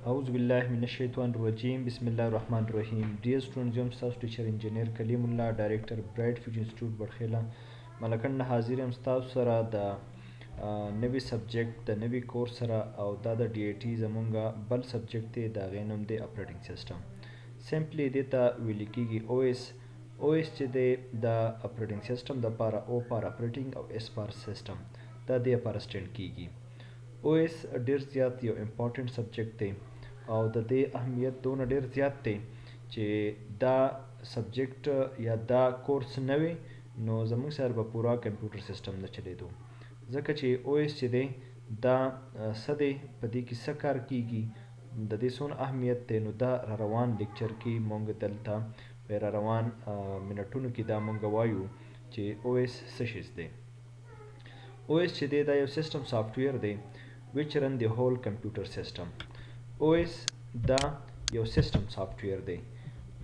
أعوذ بالله من الشيطان الرجيم بسم الله الرحمن الرحيم. Dear students, I am staff teacher Engr Kalimullah, Director Bright Future Institute Batkhela. Malakand حاضر یم ستاسو سره د نوی سبجیکټ د نوی کورس سره او دا د ډي ای ټي زمونږ بل سبجیکټ دی د هغې نوم دی اپریټنګ سیسټم. سمپلی دې ته ویل کېږي او ایس چې دی د اپریټنګ سیسټم دپاره او پار اپریټنګ او اس پار سیسټم دا دې لپاره سټینډ کېږي. او ایس ډېر زیات یو امپورټنټ سبجیکټ دی او د دې اهمیت دونه ډېر زیات دی چې دا سبجیکټ یا دا کورس نه وي نو زموږ سره به پوره کمپیوټر سیسټم نه چلیدو، ځکه چې او ایس چې دی دا څه دی، په دې کې څه کار کیږي، د دې څونه اهمیت دی، نو دا را روان لیکچر کې مونږ دلته په را روان منټونو کې دا مونږ وایو چې او ایس څه شی دی. او ایس چې دی دا یو سیسټم سافټویر دی which run the whole computer system. OS دا یو سیسټم سافټویر دی.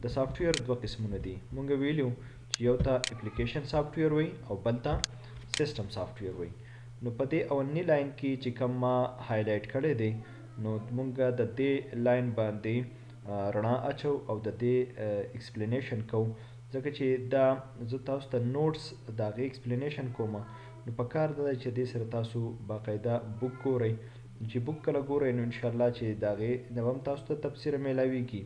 د سافټویر دوه قسمونه دي. مونږ ویلو چې یو ته اپلیکیشن سافټویر وي او بل ته سیسټم سافټویر وي. نو په دې اولنی لاین کې چې کوم ما هایلایټ کړی دی نو مونږ د دې لاین باندې رڼا اچو او د دې ایکسپلینیشن کوو، ځکه چې دا زه تاسو ته نوټس د هغې ایکسپلینیشن کوم نو په کار دا دی چې دې سره تاسو باقاعده بک ګورئ. چې بک کله ګورئ نو انشاءالله چې د هغې نه هم تاسو ته تبصره میلاویږي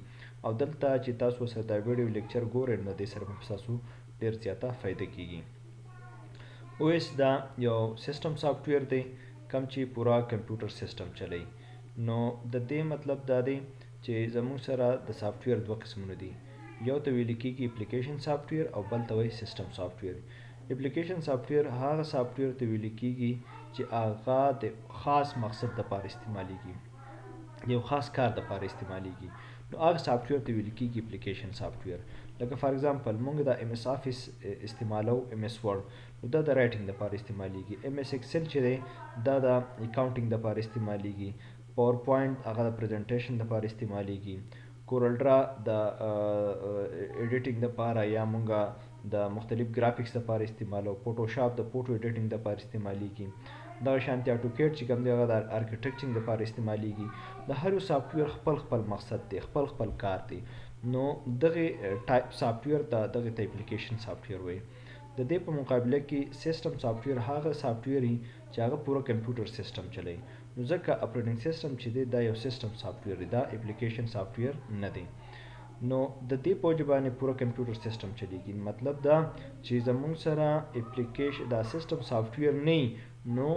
او دلته چې تاسو سره دا ویډیو لیکچر ګورئ نو دې سره به تاسو ډېر زیاته فایده کیږي. او ایس دا یو سیسټم سافټویر دی کوم چې پورا کمپیوټر سیسټم چلی. نو د دې مطلب دا دی چې زموږ سره د سافټویر دوه قسمونه دي، یو ته ویل کېږي اپلیکیشن سافټویر او بل ته وایي سیسټم سافټویر. اپلیکیشن سافټویر هغه سافټویر ته ویل کېږي چې هغه د خاص مقصد لپاره استعمالیږي، یو خاص کار لپاره استعمالیږي، نو هغه سافټویر ته ویل کېږي اپلیکیشن سافټویر. لکه فار ایگزامپل مونږ د ایم ایس آفیس استعمالو، ایم ایس ورډ نو دا د رایټینګ لپاره استعمالیږي، ایم ایس ایکسل چې دی دا د اکاونټینګ لپاره استعمالیږي، پاور پوینټ هغه د پریزنټیشن لپاره استعمالیږي، کورل ډرا د ایډیټینګ لپاره یا مونږ د مختلف ګرافکس لپاره استعمالو، فوټوشاپ د فوټو ایډیټینګ لپاره استعمالیږي، دغه شانتي اټوکیټ چې کوم دی هغه د ارکیټیکچرینګ لپاره استعمالیږي. د هر یو سافټویر خپل خپل مقصد دی، خپل خپل کار دی، نو دغه ټایپ سافټویر ته دغه ته اپلیکیشن سافټویر وایي. د دې په مقابله کې سیسټم سافټویر هغه سافټویر وي چې هغه پوره کمپیوټر سیسټم چلی، نو ځکه اپریټنګ سیسټم چې دی دا یو سیسټم سافټویر دی، دا اپلیکیشن سافټویر نه دی. نو د دې په وجه باندې پوره کمپیوټر سیسټم چلیږي. مطلب دا چې زموږ سره اپلیکیشن دا سیسټم سافټویر نه نو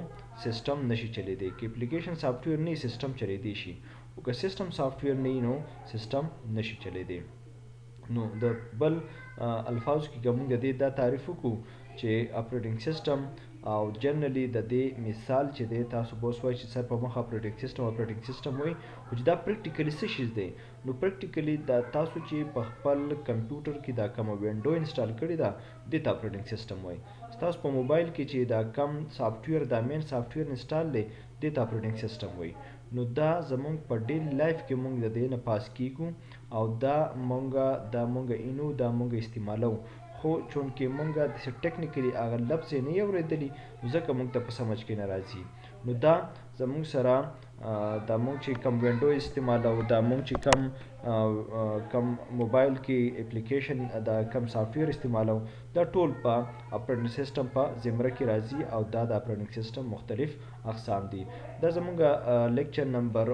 سیسټم نشي چلیدی، که اپلیکیشن سافټویر نه سیسټم چلیدی شي، او که سیسټم سافټویر نه نو سیسټم نشي چلیدی. نو د بل الفاظ کې کوم د دې دا تعریف وکړو چې اپریټنګ سیسټم او جنرالي د دې مثال چې دی تاسو به اوس وایئ چې سر په مخ اپریټنګ سیسټم وایي، خو چې دا پریکټیکلي څه شیز دی، نو پریکټیکلي دا تاسو چې په خپل کمپیوټر کې دا کومه وینډو انسټال کړې ده دې ته اپریټنګ سیسټم وایي. ستاسو په موبایل کې چې دا کم سافټویر دا مین سافټویر انسټال دی دې ته اپریټنګ سیسټم وایي. نو دا زمونږ په ډیلی لایف کې مونږ د دې نه پاس کیږو او دا مونږ اینو دا مونږ استعمالو، خو چونکې مونږ داسې ټیکنیکلی هغه لفظ یې نه اورېدلي ځکه مونږ ته په سمجھ کې نه راځي. نو دا زمونږ سره دا مونږ چې کم وینډو استعمالو، دا مونږ چې کم موبایل کې اپلیکیشن دا کم سافټویر استعمالو، دا ټول په اپریټنګ سیسټم په زمره کې راځي او دا د اپریټنګ سیسټم مختلف اقسام دي. دا زمونږ لیکچر نمبر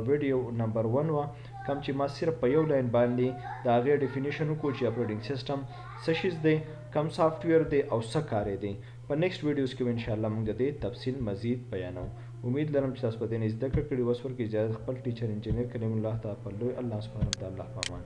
ویډیو نمبر 1 وه، کوم چې ما صرف په یو لاین باندې د هغې ډیفینیشن وکړو چې اپریټنګ سیسټم څه شیز دی، کم سافټویر دی او څه کار یې دی. په نیکسټ ویډیوز کې انشاءالله موږ د دې تفصیل مزید بیانو. امید لرم چې تاسو په دې نه زده کړه کړې. اوس ورکې اجازه خپل ټیچر انجینر کلیم الله ته په لوی الله سبحانه وتعالی په امان.